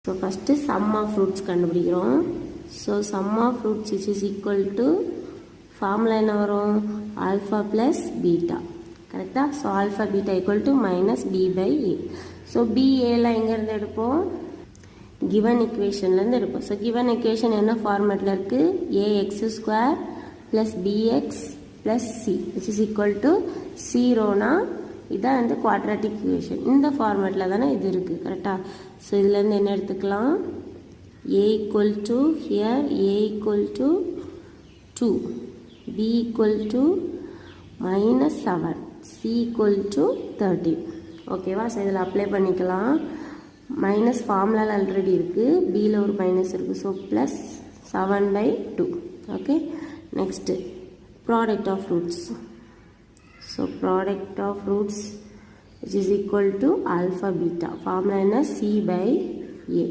So first sum of roots கண்டுபிடிக்கிறோம். So sum of roots is equal to formula என்ன வரும் alpha plus beta கரெக்டா. So alpha beta equal to minus b by a. So b a ல எங்க இருந்து எடுப்போம் given equationல இருந்து எடுப்போம். So given equation என்ன ஃபார்மட்ல இருக்கு ax square plus bx plus c which is equal to 0 னா இதான் வந்து quadratic equation. இந்த ஃபார்மட்ல தானே இது இருக்கு கரெக்டா. ஸோ இதுலேருந்து என்ன எடுத்துக்கலாம் a equal to here a equal to 2 b equal to minus 7 c equal to 13 ஓகேவா. ஸோ இதில் அப்ளை பண்ணிக்கலாம். மைனஸ் ஃபார்முலாவில் ஆல்ரெடி இருக்குது பியில் ஒரு மைனஸ் இருக்குது. So plus 7/2 okay. Next product of roots. So product of roots which is equal to alpha beta. Formula is C by A.